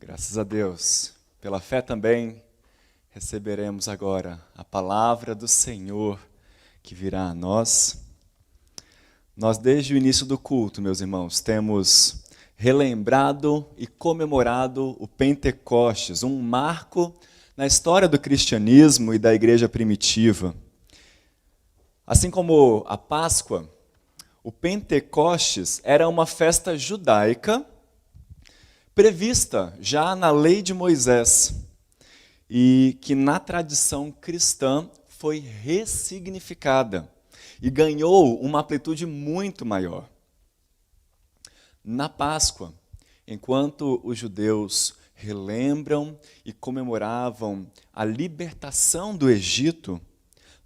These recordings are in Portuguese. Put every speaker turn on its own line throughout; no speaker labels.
Graças a Deus. Pela fé também receberemos agora a palavra do Senhor que virá a nós. Nós, desde o início do culto, meus irmãos, temos relembrado e comemorado o Pentecostes, um marco na história do cristianismo e da igreja primitiva. Assim como a Páscoa, o Pentecostes era uma festa judaica prevista já na lei de Moisés e que na tradição cristã foi ressignificada e ganhou uma amplitude muito maior. Na Páscoa, enquanto os judeus relembram e comemoravam a libertação do Egito,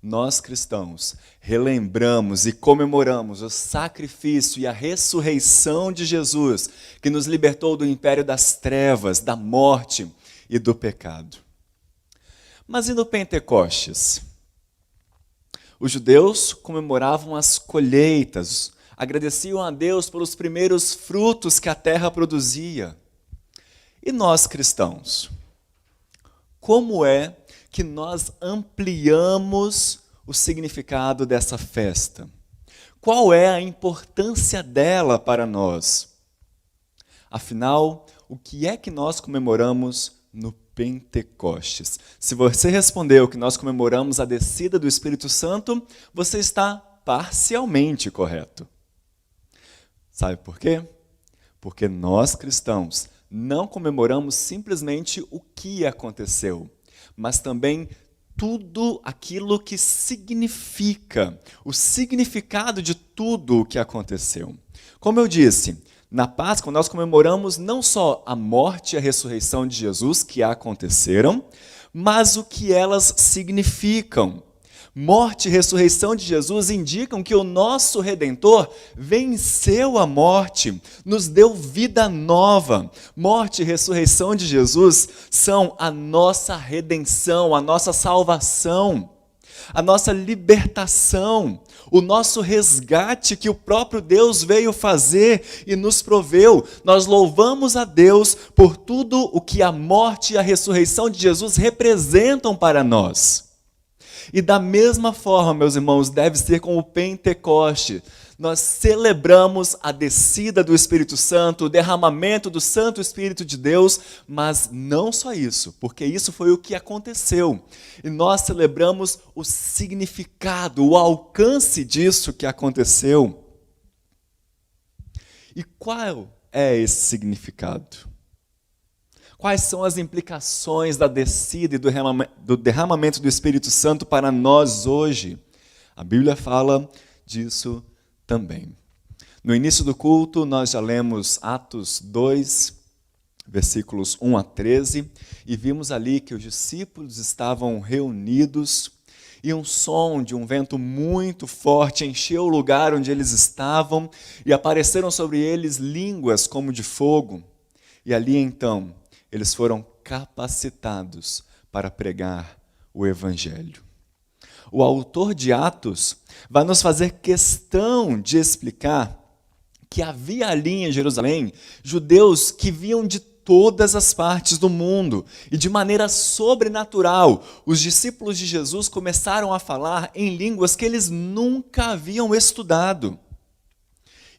nós cristãos relembramos e comemoramos o sacrifício e a ressurreição de Jesus, que nos libertou do império das trevas, da morte e do pecado. Mas e no Pentecostes? Os judeus comemoravam as colheitas, agradeciam a Deus pelos primeiros frutos que a terra produzia. E nós cristãos? Como é que nós ampliamos o significado dessa festa? Qual é a importância dela para nós? Afinal, o que é que nós comemoramos no Pentecostes? Se você respondeu que nós comemoramos a descida do Espírito Santo, você está parcialmente correto. Sabe por quê? Porque nós cristãos não comemoramos simplesmente o que aconteceu, mas também tudo aquilo que significa, o significado de tudo o que aconteceu. Como eu disse, na Páscoa nós comemoramos não só a morte e a ressurreição de Jesus que aconteceram, mas o que elas significam. Morte e ressurreição de Jesus indicam que o nosso Redentor venceu a morte, nos deu vida nova. Morte e ressurreição de Jesus são a nossa redenção, a nossa salvação, a nossa libertação, o nosso resgate que o próprio Deus veio fazer e nos proveu. Nós louvamos a Deus por tudo o que a morte e a ressurreição de Jesus representam para nós. E da mesma forma, meus irmãos, deve ser com o Pentecoste. Nós celebramos a descida do Espírito Santo, o derramamento do Santo Espírito de Deus, mas não só isso, porque isso foi o que aconteceu. E nós celebramos o significado, o alcance disso que aconteceu. E qual é esse significado? Quais são as implicações da descida e do derramamento do Espírito Santo para nós hoje? A Bíblia fala disso também. No início do culto, nós já lemos Atos 2, versículos 1 a 13, e vimos ali que os discípulos estavam reunidos e um som de um vento muito forte encheu o lugar onde eles estavam e apareceram sobre eles línguas como de fogo. E ali então, eles foram capacitados para pregar o Evangelho. O autor de Atos vai nos fazer questão de explicar que havia ali em Jerusalém judeus que vinham de todas as partes do mundo e de maneira sobrenatural os discípulos de Jesus começaram a falar em línguas que eles nunca haviam estudado.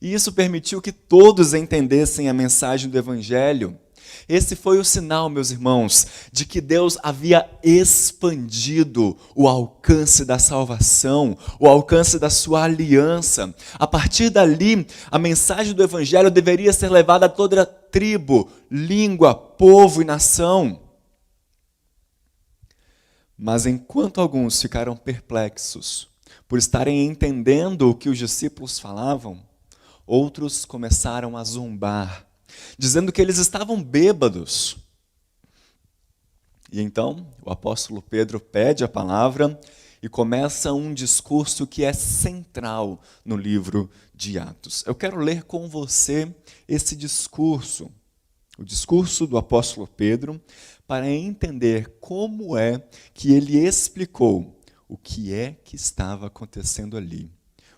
E isso permitiu que todos entendessem a mensagem do Evangelho. Esse foi o sinal, meus irmãos, de que Deus havia expandido o alcance da salvação, o alcance da sua aliança. A partir dali, a mensagem do Evangelho deveria ser levada a toda tribo, língua, povo e nação. Mas enquanto alguns ficaram perplexos por estarem entendendo o que os discípulos falavam, outros começaram a zombar, dizendo que eles estavam bêbados. E então, o apóstolo Pedro pede a palavra e começa um discurso que é central no livro de Atos. Eu quero ler com você esse discurso, o discurso do apóstolo Pedro, para entender como é que ele explicou o que é que estava acontecendo ali.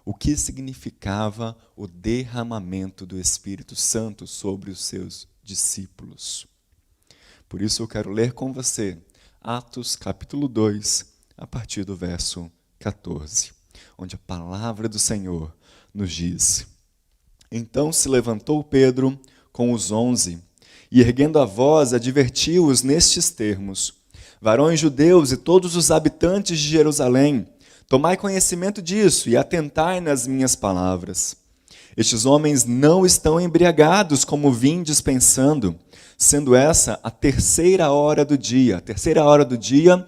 O que significava o derramamento do Espírito Santo sobre os seus discípulos. Por isso eu quero ler com você Atos capítulo 2, a partir do verso 14, onde a palavra do Senhor nos diz: Então se levantou Pedro com os 11, e erguendo a voz, advertiu-os nestes termos: Varões judeus e todos os habitantes de Jerusalém, tomai conhecimento disso e atentai nas minhas palavras. Estes homens não estão embriagados como vindes pensando, sendo essa a terceira hora do dia. A terceira hora do dia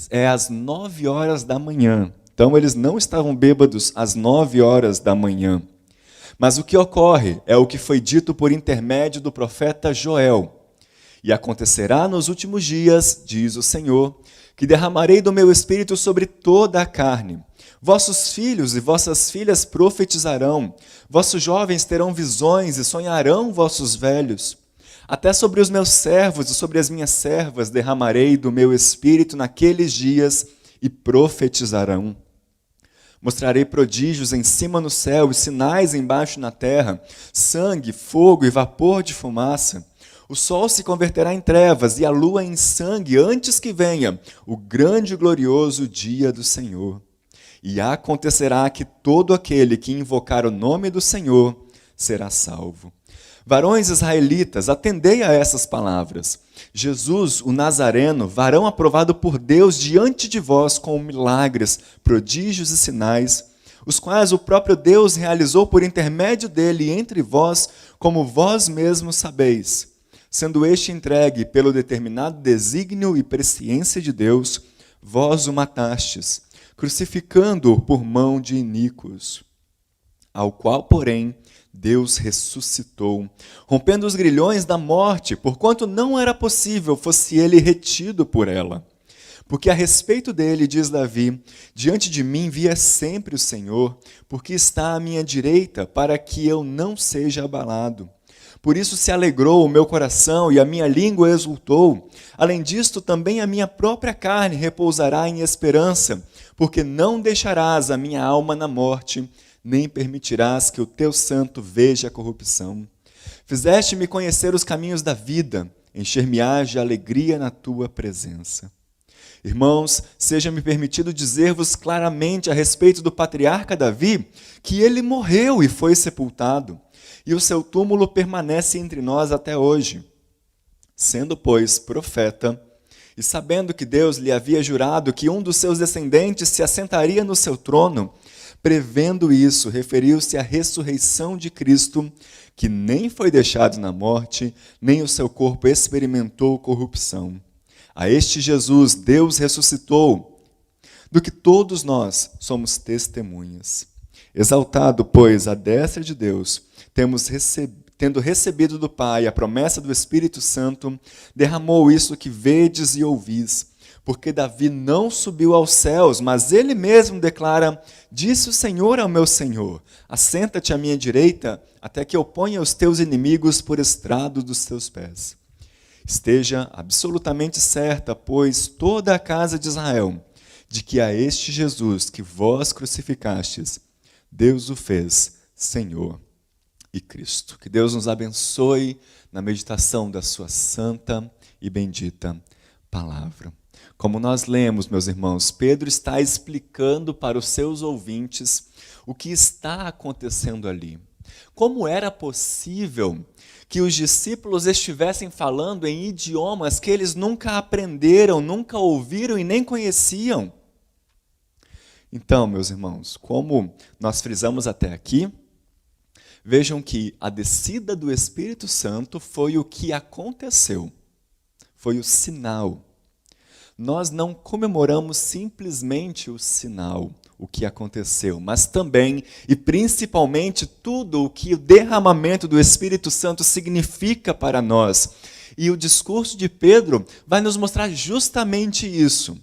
é às 9 horas da manhã. Então eles não estavam bêbados às 9 horas da manhã. Mas o que ocorre é o que foi dito por intermédio do profeta Joel. E acontecerá nos últimos dias, diz o Senhor, que derramarei do meu espírito sobre toda a carne. Vossos filhos e vossas filhas profetizarão, vossos jovens terão visões e sonharão vossos velhos. Até sobre os meus servos e sobre as minhas servas derramarei do meu espírito naqueles dias e profetizarão. Mostrarei prodígios em cima no céu e sinais embaixo na terra, sangue, fogo e vapor de fumaça. O sol se converterá em trevas e a lua em sangue antes que venha o grande e glorioso dia do Senhor. E acontecerá que todo aquele que invocar o nome do Senhor será salvo. Varões israelitas, atendei a essas palavras. Jesus, o Nazareno, varão aprovado por Deus diante de vós com milagres, prodígios e sinais, os quais o próprio Deus realizou por intermédio dele entre vós, como vós mesmos sabeis. Sendo este entregue pelo determinado desígnio e presciência de Deus, vós o matastes, crucificando-o por mão de iníquos, ao qual, porém, Deus ressuscitou, rompendo os grilhões da morte, porquanto não era possível fosse ele retido por ela. Porque a respeito dele, diz Davi, diante de mim via sempre o Senhor, porque está à minha direita, para que eu não seja abalado. Por isso se alegrou o meu coração e a minha língua exultou. Além disto, também a minha própria carne repousará em esperança, porque não deixarás a minha alma na morte, nem permitirás que o teu santo veja a corrupção. Fizeste-me conhecer os caminhos da vida, encher-me-ás de alegria na tua presença. Irmãos, seja-me permitido dizer-vos claramente a respeito do patriarca Davi, que ele morreu e foi sepultado, e o seu túmulo permanece entre nós até hoje. Sendo, pois, profeta, e sabendo que Deus lhe havia jurado que um dos seus descendentes se assentaria no seu trono, prevendo isso, referiu-se à ressurreição de Cristo, que nem foi deixado na morte, nem o seu corpo experimentou corrupção. A este Jesus Deus ressuscitou, do que todos nós somos testemunhas. Exaltado, pois, à destra de Deus, tendo recebido do Pai a promessa do Espírito Santo, derramou isso que vedes e ouvis. Porque Davi não subiu aos céus, mas ele mesmo declara: disse o Senhor ao meu Senhor, assenta-te à minha direita, até que eu ponha os teus inimigos por estrado dos teus pés. Esteja absolutamente certa, pois, toda a casa de Israel, de que a este Jesus que vós crucificastes, Deus o fez Senhor e Cristo. Que Deus nos abençoe na meditação da sua santa e bendita palavra. Como nós lemos, meus irmãos, Pedro está explicando para os seus ouvintes o que está acontecendo ali. Como era possível que os discípulos estivessem falando em idiomas que eles nunca aprenderam, nunca ouviram e nem conheciam? Então, meus irmãos, como nós frisamos até aqui, vejam que a descida do Espírito Santo foi o que aconteceu, foi o sinal. Nós não comemoramos simplesmente o sinal, o que aconteceu, mas também e principalmente tudo o que o derramamento do Espírito Santo significa para nós. E o discurso de Pedro vai nos mostrar justamente isso.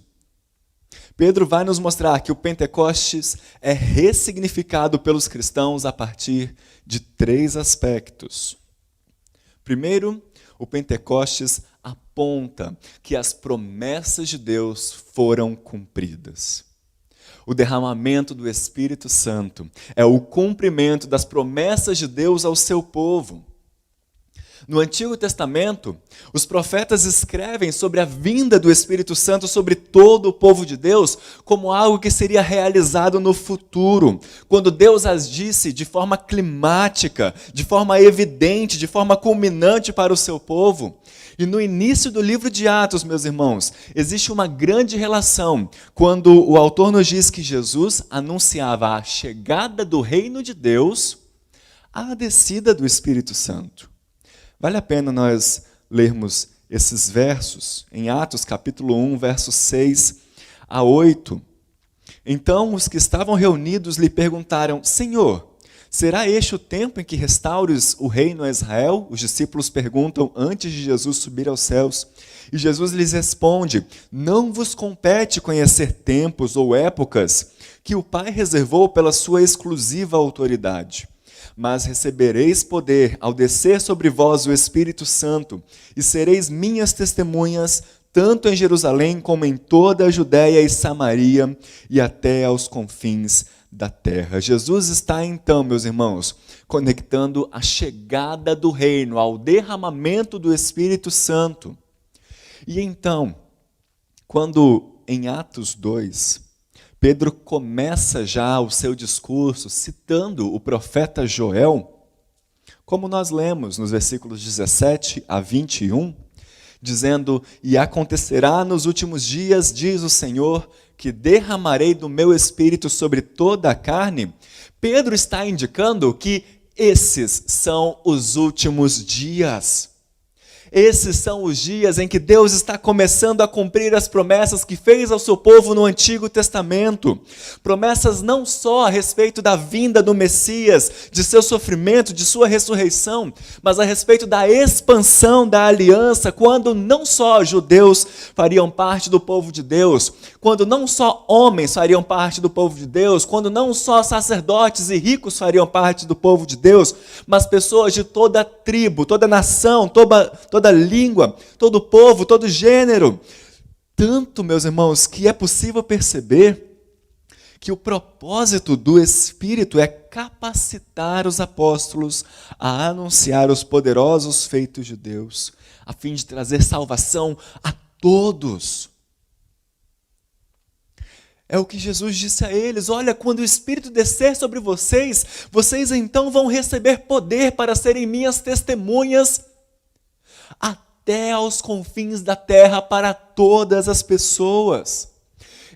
Pedro vai nos mostrar que o Pentecostes é ressignificado pelos cristãos a partir de 3 aspectos. Primeiro, o Pentecostes aponta que as promessas de Deus foram cumpridas. O derramamento do Espírito Santo é o cumprimento das promessas de Deus ao seu povo. No Antigo Testamento, os profetas escrevem sobre a vinda do Espírito Santo sobre todo o povo de Deus como algo que seria realizado no futuro, quando Deus as disse de forma climática, de forma evidente, de forma culminante para o seu povo. E no início do livro de Atos, meus irmãos, existe uma grande relação quando o autor nos diz que Jesus anunciava a chegada do reino de Deus, a descida do Espírito Santo. Vale a pena nós lermos esses versos em Atos capítulo 1, versos 6 a 8. Então os que estavam reunidos lhe perguntaram: Senhor, será este o tempo em que restaures o reino a Israel? Os discípulos perguntam antes de Jesus subir aos céus. E Jesus lhes responde: não vos compete conhecer tempos ou épocas que o Pai reservou pela sua exclusiva autoridade. Mas recebereis poder ao descer sobre vós o Espírito Santo, e sereis minhas testemunhas, tanto em Jerusalém como em toda a Judéia e Samaria, e até aos confins da terra. Jesus está então, meus irmãos, conectando a chegada do reino ao derramamento do Espírito Santo. E então, quando em Atos 2, Pedro começa já o seu discurso citando o profeta Joel, como nós lemos nos versículos 17 a 21, dizendo: e acontecerá nos últimos dias, diz o Senhor, que derramarei do meu espírito sobre toda a carne. Pedro está indicando que esses são os últimos dias. Esses são os dias em que Deus está começando a cumprir as promessas que fez ao seu povo no Antigo Testamento. Promessas não só a respeito da vinda do Messias, de seu sofrimento, de sua ressurreição, mas a respeito da expansão da aliança, quando não só judeus fariam parte do povo de Deus, quando não só homens fariam parte do povo de Deus, quando não só sacerdotes e ricos fariam parte do povo de Deus, mas pessoas de toda tribo, toda nação, toda língua, todo povo, todo gênero. Tanto, meus irmãos, que é possível perceber que o propósito do Espírito é capacitar os apóstolos a anunciar os poderosos feitos de Deus, a fim de trazer salvação a todos. É o que Jesus disse a eles: olha, quando o Espírito descer sobre vocês, vocês então vão receber poder para serem minhas testemunhas até aos confins da terra para todas as pessoas.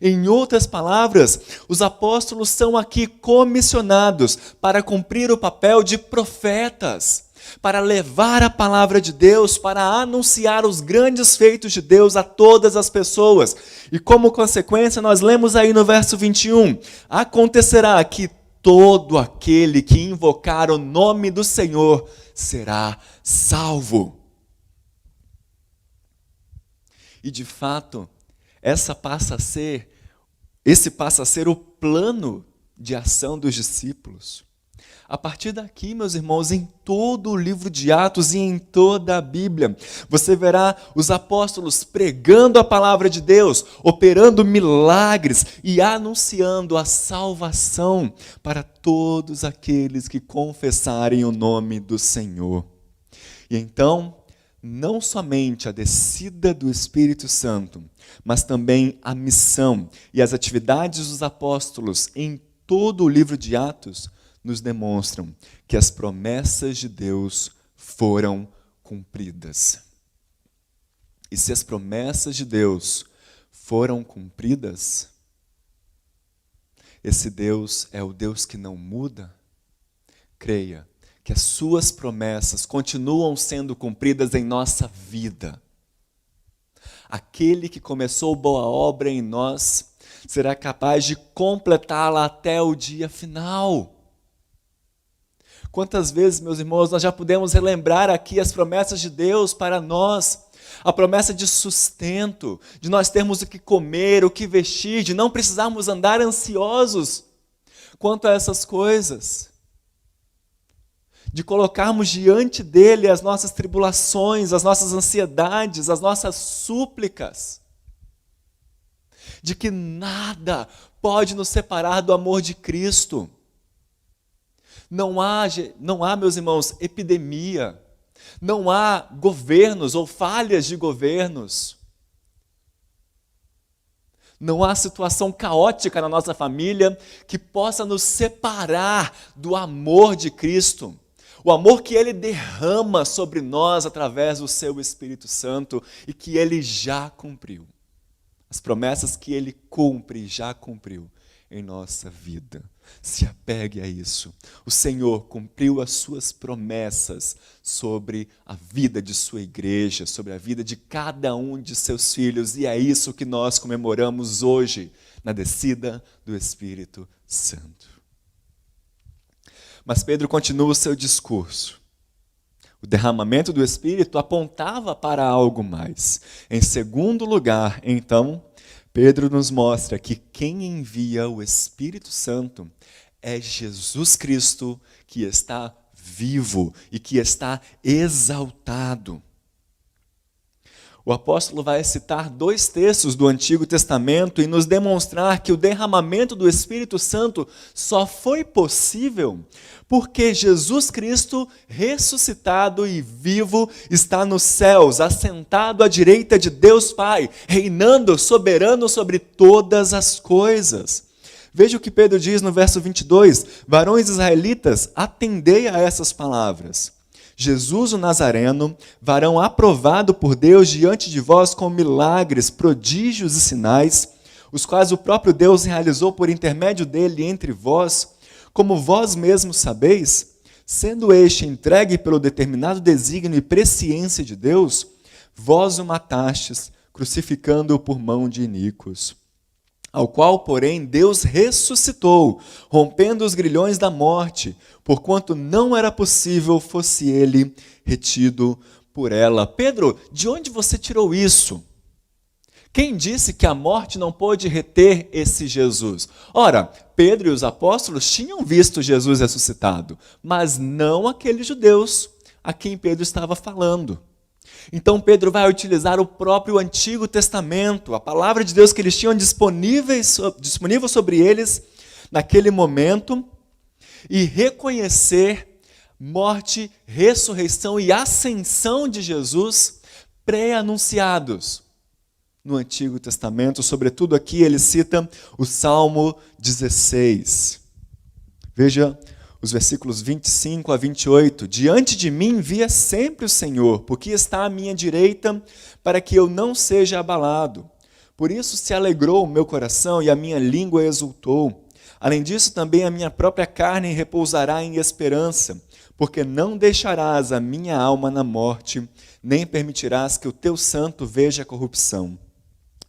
Em outras palavras, os apóstolos são aqui comissionados para cumprir o papel de profetas, para levar a palavra de Deus, para anunciar os grandes feitos de Deus a todas as pessoas. E como consequência, nós lemos aí no verso 21, acontecerá que todo aquele que invocar o nome do Senhor será salvo. E de fato, esse passa a ser o plano de ação dos discípulos. A partir daqui, meus irmãos, em todo o livro de Atos e em toda a Bíblia, você verá os apóstolos pregando a palavra de Deus, operando milagres e anunciando a salvação para todos aqueles que confessarem o nome do Senhor. E então, não somente a descida do Espírito Santo, mas também a missão e as atividades dos apóstolos em todo o livro de Atos nos demonstram que as promessas de Deus foram cumpridas. E se as promessas de Deus foram cumpridas, esse Deus é o Deus que não muda. Creia que as suas promessas continuam sendo cumpridas em nossa vida. Aquele que começou boa obra em nós será capaz de completá-la até o dia final. Quantas vezes, meus irmãos, nós já pudemos relembrar aqui as promessas de Deus para nós, a promessa de sustento, de nós termos o que comer, o que vestir, de não precisarmos andar ansiosos quanto a essas coisas, de colocarmos diante dele as nossas tribulações, as nossas ansiedades, as nossas súplicas, de que nada pode nos separar do amor de Cristo. Não há, meus irmãos, epidemia, Não há governos ou falhas de governos. Não há situação caótica na nossa família que possa nos separar do amor de Cristo. O amor que Ele derrama sobre nós através do Seu Espírito Santo e que Ele já cumpriu. As promessas que Ele cumpre, já cumpriu em nossa vida. Se apegue a isso. O Senhor cumpriu as suas promessas sobre a vida de sua igreja, sobre a vida de cada um de seus filhos, e é isso que nós comemoramos hoje, na descida do Espírito Santo. Mas Pedro continua o seu discurso. O derramamento do Espírito apontava para algo mais. Em segundo lugar, então, Pedro nos mostra que quem envia o Espírito Santo é Jesus Cristo, que está vivo e que está exaltado. O apóstolo vai citar 2 textos do Antigo Testamento e nos demonstrar que o derramamento do Espírito Santo só foi possível porque Jesus Cristo, ressuscitado e vivo, está nos céus, assentado à direita de Deus Pai, reinando soberano sobre todas as coisas. Veja o que Pedro diz no verso 22, varões israelitas, atendei a essas palavras. Jesus o Nazareno, varão aprovado por Deus diante de vós com milagres, prodígios e sinais, os quais o próprio Deus realizou por intermédio dele entre vós, como vós mesmos sabeis, sendo este entregue pelo determinado desígnio e presciência de Deus, vós o matastes, crucificando-o por mão de iníquos. Ao qual, porém, Deus ressuscitou, rompendo os grilhões da morte, porquanto não era possível fosse ele retido por ela. Pedro, de onde você tirou isso? Quem disse que a morte não pôde reter esse Jesus? Ora, Pedro e os apóstolos tinham visto Jesus ressuscitado, mas não aqueles judeus a quem Pedro estava falando. Então Pedro vai utilizar o próprio Antigo Testamento, a palavra de Deus que eles tinham disponível sobre eles naquele momento, e reconhecer morte, ressurreição e ascensão de Jesus pré-anunciados no Antigo Testamento. Sobretudo aqui ele cita o Salmo 16. Veja os versículos 25 a 28, diante de mim via sempre o Senhor, porque está à minha direita, para que eu não seja abalado. Por isso se alegrou o meu coração e a minha língua exultou. Além disso, também a minha própria carne repousará em esperança, porque não deixarás a minha alma na morte, nem permitirás que o teu santo veja a corrupção.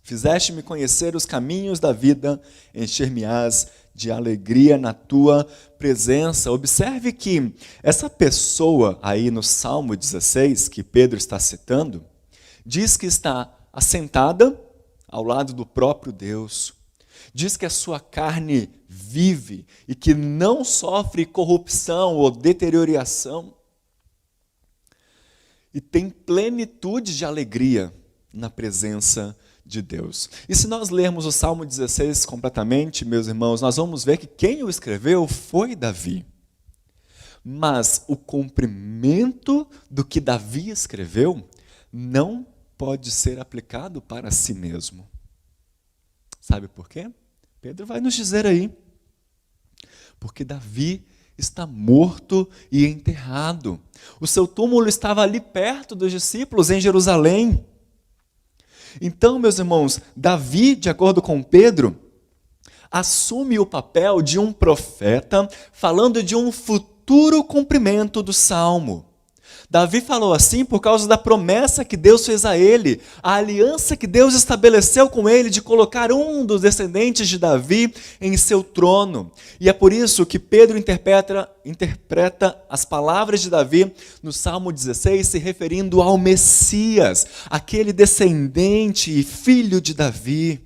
Fizeste-me conhecer os caminhos da vida, encher-me-ás de alegria na tua presença. Observe que essa pessoa aí no Salmo 16, que Pedro está citando, diz que está assentada ao lado do próprio Deus. Diz que a sua carne vive e que não sofre corrupção ou deterioração. E tem plenitude de alegria na presença de Deus. E se nós lermos o Salmo 16 completamente, meus irmãos, nós vamos ver que quem o escreveu foi Davi. Mas o cumprimento do que Davi escreveu não pode ser aplicado para si mesmo. Sabe por quê? Pedro vai nos dizer aí. Porque Davi está morto e enterrado. O seu túmulo estava ali perto dos discípulos, em Jerusalém. Então, meus irmãos, Davi, de acordo com Pedro, assume o papel de um profeta, falando de um futuro cumprimento do Salmo. Davi falou assim por causa da promessa que Deus fez a ele, a aliança que Deus estabeleceu com ele de colocar um dos descendentes de Davi em seu trono. E é por isso que Pedro interpreta as palavras de Davi no Salmo 16, se referindo ao Messias, aquele descendente e filho de Davi.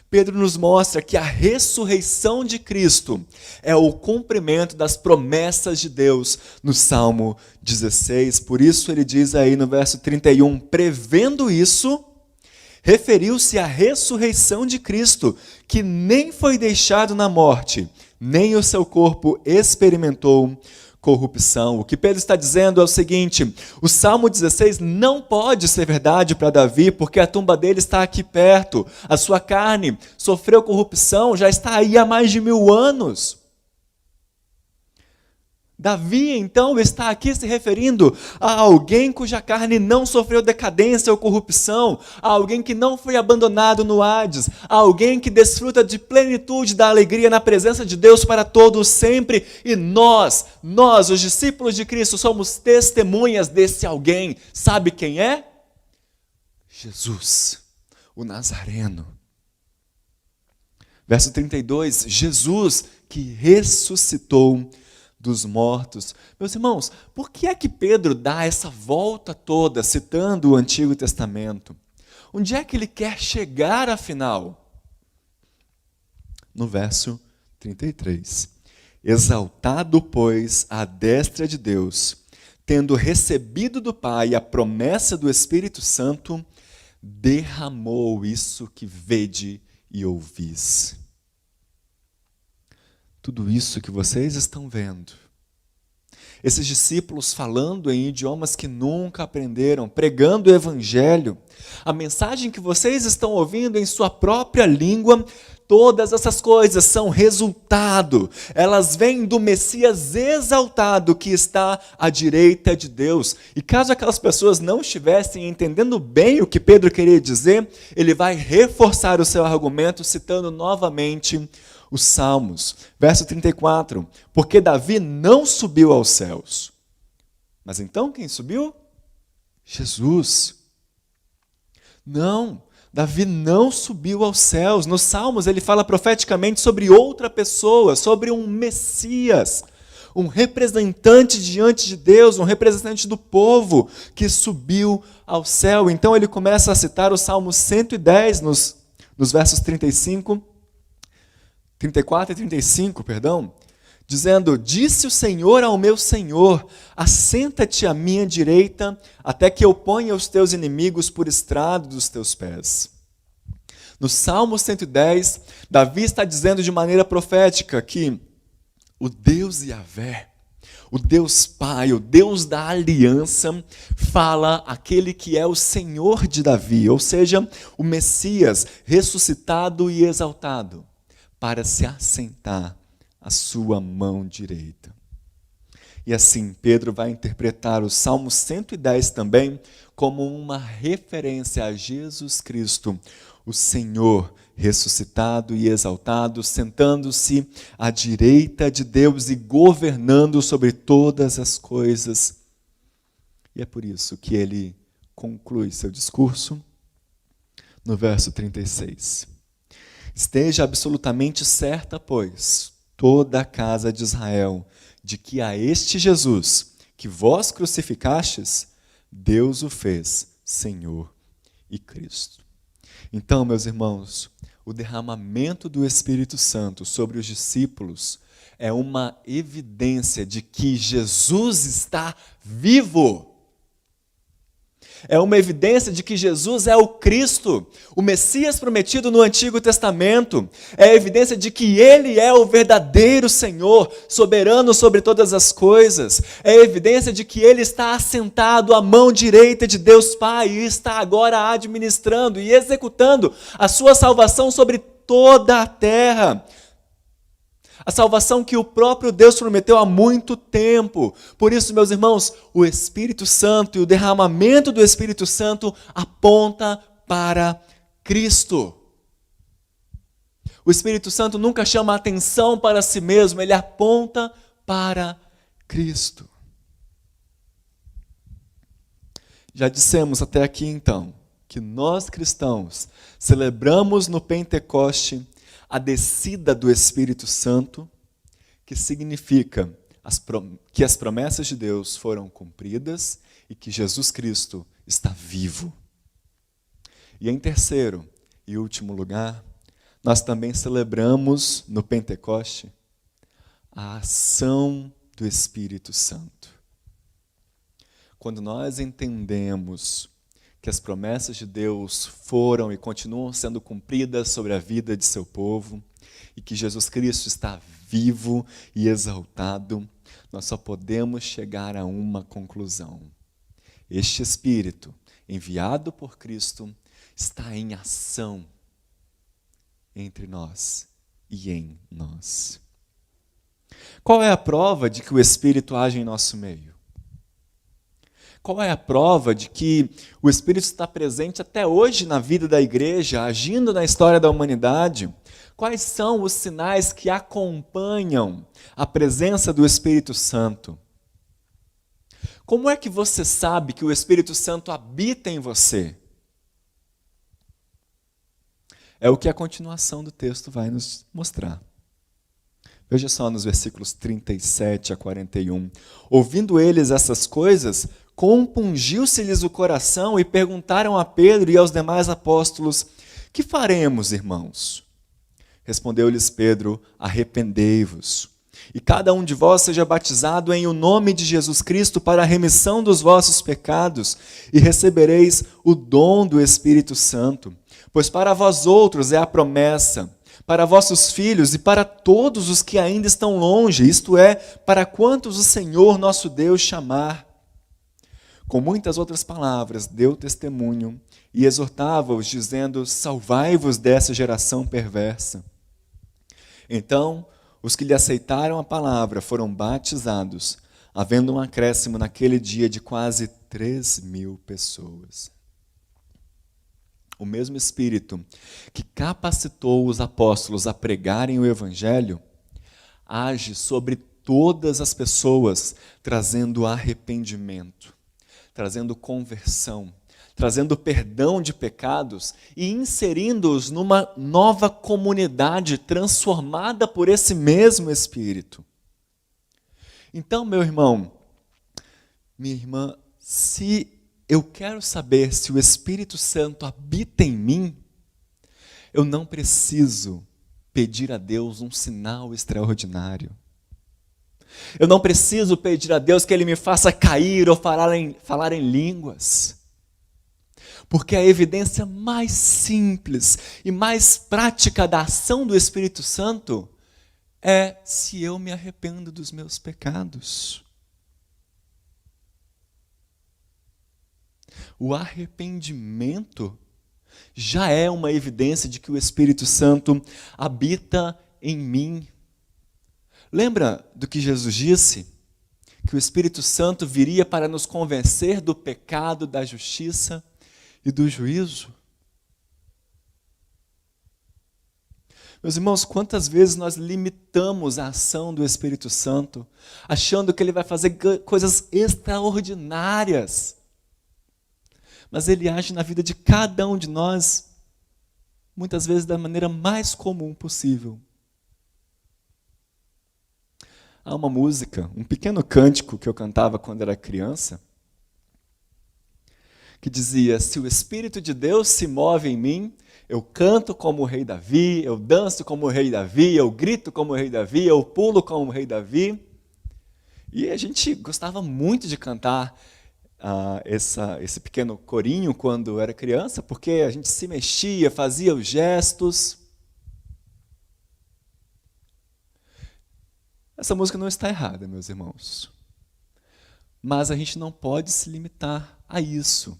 Pedro nos mostra que a ressurreição de Cristo é o cumprimento das promessas de Deus no Salmo 16. Por isso ele diz aí no verso 31, prevendo isso, referiu-se à ressurreição de Cristo, que nem foi deixado na morte, nem o seu corpo experimentou corrupção. O que Pedro está dizendo é o seguinte: o Salmo 16 não pode ser verdade para Davi, porque a tumba dele está aqui perto. A sua carne sofreu corrupção, já está aí há mais de 1000 anos. Davi, então, está aqui se referindo a alguém cuja carne não sofreu decadência ou corrupção, a alguém que não foi abandonado no Hades, a alguém que desfruta de plenitude da alegria na presença de Deus para todos sempre. E nós, os discípulos de Cristo, somos testemunhas desse alguém. Sabe quem é? Jesus, o Nazareno. Verso 32, Jesus que ressuscitou dos mortos. Meus irmãos, por que é que Pedro dá essa volta toda citando o Antigo Testamento? Onde é que ele quer chegar afinal? No verso 33. Exaltado, pois, à destra de Deus, tendo recebido do Pai a promessa do Espírito Santo, derramou isso que vede e ouvis. Tudo isso que vocês estão vendo, esses discípulos falando em idiomas que nunca aprenderam, pregando o Evangelho, a mensagem que vocês estão ouvindo em sua própria língua, todas essas coisas são resultado, elas vêm do Messias exaltado que está à direita de Deus. E caso aquelas pessoas não estivessem entendendo bem o que Pedro queria dizer, ele vai reforçar o seu argumento citando novamente os Salmos. Verso 34, porque Davi não subiu aos céus. Mas então quem subiu? Jesus. Não, Davi não subiu aos céus. Nos Salmos ele fala profeticamente sobre outra pessoa, sobre um Messias, um representante diante de Deus, um representante do povo que subiu ao céu. Então ele começa a citar o Salmo 110 nos versos 34 e 35, dizendo: disse o Senhor ao meu Senhor, assenta-te à minha direita, até que eu ponha os teus inimigos por estrado dos teus pés. No Salmo 110, Davi está dizendo de maneira profética que o Deus Yahvé, o Deus Pai, o Deus da aliança, fala aquele que é o Senhor de Davi, ou seja, o Messias ressuscitado e exaltado, para se assentar à sua mão direita. E assim, Pedro vai interpretar o Salmo 110 também como uma referência a Jesus Cristo, o Senhor ressuscitado e exaltado, sentando-se à direita de Deus e governando sobre todas as coisas. E é por isso que ele conclui seu discurso no verso 36. Esteja absolutamente certa, pois, toda a casa de Israel, de que a este Jesus, que vós crucificastes, Deus o fez Senhor e Cristo. Então, meus irmãos, o derramamento do Espírito Santo sobre os discípulos é uma evidência de que Jesus está vivo. É uma evidência de que Jesus é o Cristo, o Messias prometido no Antigo Testamento. É a evidência de que Ele é o verdadeiro Senhor, soberano sobre todas as coisas. É a evidência de que Ele está assentado à mão direita de Deus Pai e está agora administrando e executando a sua salvação sobre toda a terra. A salvação que o próprio Deus prometeu há muito tempo. Por isso, meus irmãos, o Espírito Santo e o derramamento do Espírito Santo aponta para Cristo. O Espírito Santo nunca chama a atenção para si mesmo, ele aponta para Cristo. Já dissemos até aqui então, que nós cristãos celebramos no Pentecoste a descida do Espírito Santo, que significa que as promessas de Deus foram cumpridas e que Jesus Cristo está vivo. E em terceiro e último lugar, nós também celebramos no Pentecoste a ação do Espírito Santo. Quando nós entendemos que as promessas de Deus foram e continuam sendo cumpridas sobre a vida de seu povo, e que Jesus Cristo está vivo e exaltado, nós só podemos chegar a uma conclusão. Este Espírito, enviado por Cristo, está em ação entre nós e em nós. Qual é a prova de que o Espírito age em nosso meio? Qual é a prova de que o Espírito está presente até hoje na vida da igreja, agindo na história da humanidade? Quais são os sinais que acompanham a presença do Espírito Santo? Como é que você sabe que o Espírito Santo habita em você? É o que a continuação do texto vai nos mostrar. Veja só nos versículos 37 a 41. Ouvindo eles essas coisas, compungiu-se-lhes o coração e perguntaram a Pedro e aos demais apóstolos: que faremos, irmãos? Respondeu-lhes Pedro: arrependei-vos, e cada um de vós seja batizado em o nome de Jesus Cristo para a remissão dos vossos pecados, e recebereis o dom do Espírito Santo. Pois para vós outros é a promessa, para vossos filhos e para todos os que ainda estão longe, isto é, para quantos o Senhor nosso Deus chamar. Com muitas outras palavras, deu testemunho e exortava-os, dizendo: salvai-vos dessa geração perversa. Então, os que lhe aceitaram a palavra foram batizados, havendo um acréscimo naquele dia de quase 3.000 pessoas. O mesmo Espírito que capacitou os apóstolos a pregarem o Evangelho, age sobre todas as pessoas, trazendo arrependimento, trazendo conversão, trazendo perdão de pecados e inserindo-os numa nova comunidade transformada por esse mesmo Espírito. Então, meu irmão, minha irmã, se eu quero saber se o Espírito Santo habita em mim, eu não preciso pedir a Deus um sinal extraordinário. Eu não preciso pedir a Deus que Ele me faça cair ou falar em línguas. Porque a evidência mais simples e mais prática da ação do Espírito Santo é se eu me arrependo dos meus pecados. O arrependimento já é uma evidência de que o Espírito Santo habita em mim. Lembra do que Jesus disse? Que o Espírito Santo viria para nos convencer do pecado, da justiça e do juízo. Meus irmãos, quantas vezes nós limitamos a ação do Espírito Santo, achando que ele vai fazer coisas extraordinárias. Mas ele age na vida de cada um de nós, muitas vezes da maneira mais comum possível. Há uma música, um pequeno cântico que eu cantava quando era criança, que dizia: se o Espírito de Deus se move em mim, eu canto como o rei Davi, eu danço como o rei Davi, eu grito como o rei Davi, eu pulo como o rei Davi. E a gente gostava muito de cantar esse pequeno corinho quando era criança, porque a gente se mexia, fazia os gestos. Essa música não está errada, meus irmãos. Mas a gente não pode se limitar a isso.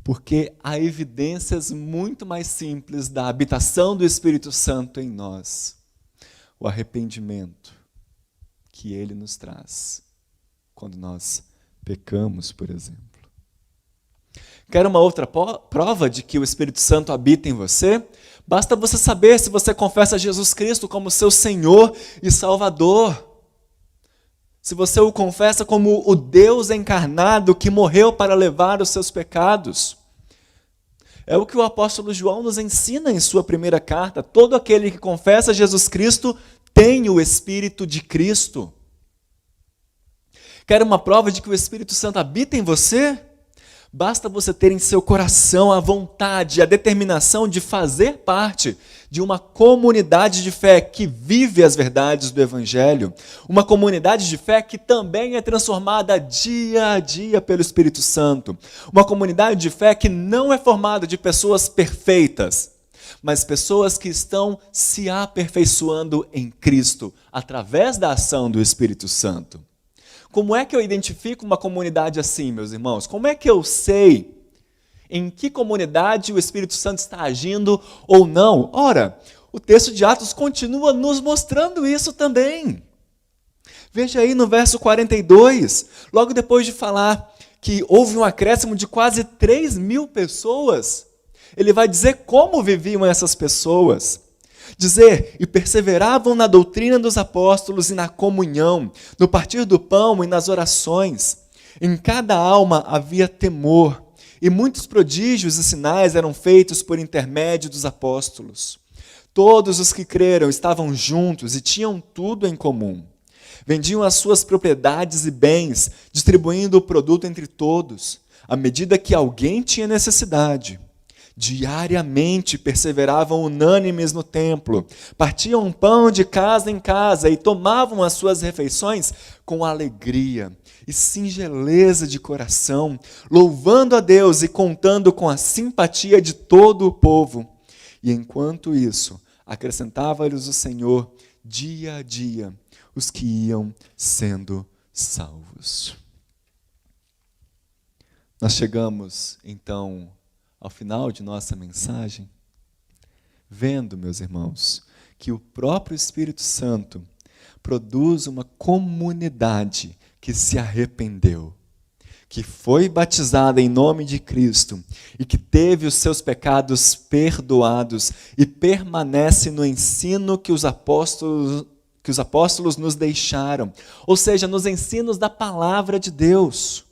Porque há evidências muito mais simples da habitação do Espírito Santo em nós. O arrependimento que ele nos traz quando nós pecamos, por exemplo. Quer uma outra prova de que o Espírito Santo habita em você? Basta você saber se você confessa Jesus Cristo como seu Senhor e Salvador. Se você o confessa como o Deus encarnado que morreu para levar os seus pecados. É o que o apóstolo João nos ensina em sua primeira carta. Todo aquele que confessa Jesus Cristo tem o Espírito de Cristo. Quer uma prova de que o Espírito Santo habita em você? Basta você ter em seu coração a vontade, a determinação de fazer parte de uma comunidade de fé que vive as verdades do Evangelho. Uma comunidade de fé que também é transformada dia a dia pelo Espírito Santo. Uma comunidade de fé que não é formada de pessoas perfeitas, mas pessoas que estão se aperfeiçoando em Cristo através da ação do Espírito Santo. Como é que eu identifico uma comunidade assim, meus irmãos? Como é que eu sei em que comunidade o Espírito Santo está agindo ou não? Ora, o texto de Atos continua nos mostrando isso também. Veja aí no verso 42, logo depois de falar que houve um acréscimo de quase 3.000 pessoas, ele vai dizer como viviam essas pessoas. Dizer, e perseveravam na doutrina dos apóstolos e na comunhão, no partir do pão e nas orações. Em cada alma havia temor, e muitos prodígios e sinais eram feitos por intermédio dos apóstolos. Todos os que creram estavam juntos e tinham tudo em comum. Vendiam as suas propriedades e bens, distribuindo o produto entre todos, à medida que alguém tinha necessidade. Diariamente perseveravam unânimes no templo, partiam pão de casa em casa e tomavam as suas refeições com alegria e singeleza de coração, louvando a Deus e contando com a simpatia de todo o povo. E enquanto isso, acrescentava-lhes o Senhor, dia a dia, os que iam sendo salvos. Nós chegamos, então, ao final de nossa mensagem, vendo, meus irmãos, que o próprio Espírito Santo produz uma comunidade que se arrependeu, que foi batizada em nome de Cristo e que teve os seus pecados perdoados e permanece no ensino que os apóstolos nos deixaram, ou seja, nos ensinos da palavra de Deus.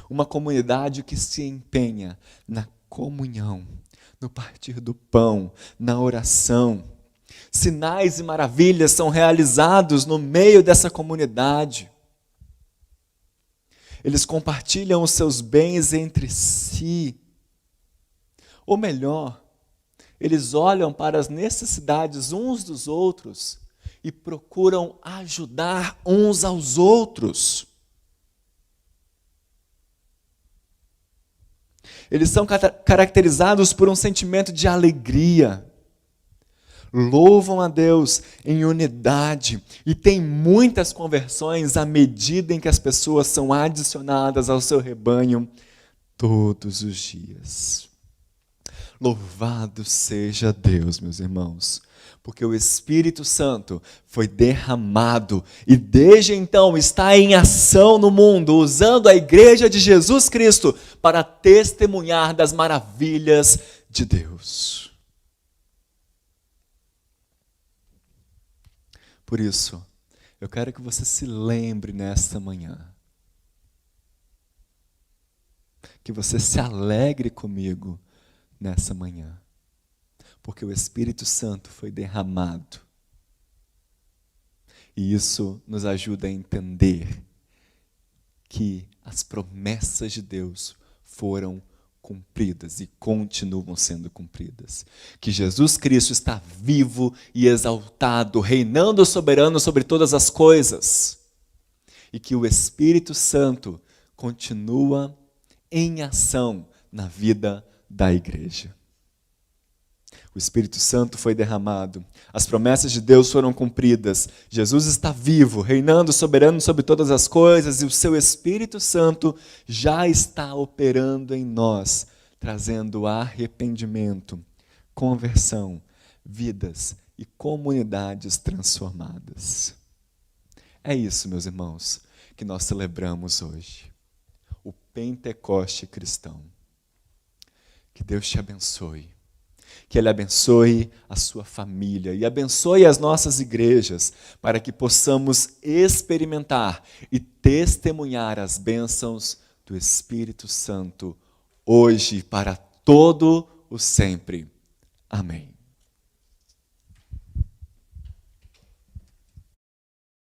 Uma comunidade que se empenha na comunhão, no partir do pão, na oração. Sinais e maravilhas são realizados no meio dessa comunidade. Eles compartilham os seus bens entre si. Ou melhor, eles olham para as necessidades uns dos outros e procuram ajudar uns aos outros. Eles são caracterizados por um sentimento de alegria. Louvam a Deus em unidade e tem muitas conversões à medida em que as pessoas são adicionadas ao seu rebanho todos os dias. Louvado seja Deus, meus irmãos, porque o Espírito Santo foi derramado e desde então está em ação no mundo, usando a igreja de Jesus Cristo para testemunhar das maravilhas de Deus. Por isso, eu quero que você se lembre nesta manhã, que você se alegre comigo nessa manhã, porque o Espírito Santo foi derramado. E isso nos ajuda a entender que as promessas de Deus foram cumpridas e continuam sendo cumpridas. Que Jesus Cristo está vivo e exaltado, reinando soberano sobre todas as coisas. E que o Espírito Santo continua em ação na vida da igreja. O Espírito Santo foi derramado, as promessas de Deus foram cumpridas, Jesus está vivo, reinando soberano sobre todas as coisas, e o seu Espírito Santo já está operando em nós, trazendo arrependimento, conversão, vidas e comunidades transformadas. É isso, meus irmãos, que nós celebramos hoje, o Pentecoste cristão. Que Deus te abençoe. Que Ele abençoe a sua família e abençoe as nossas igrejas, para que possamos experimentar e testemunhar as bênçãos do Espírito Santo, hoje e para todo o sempre. Amém.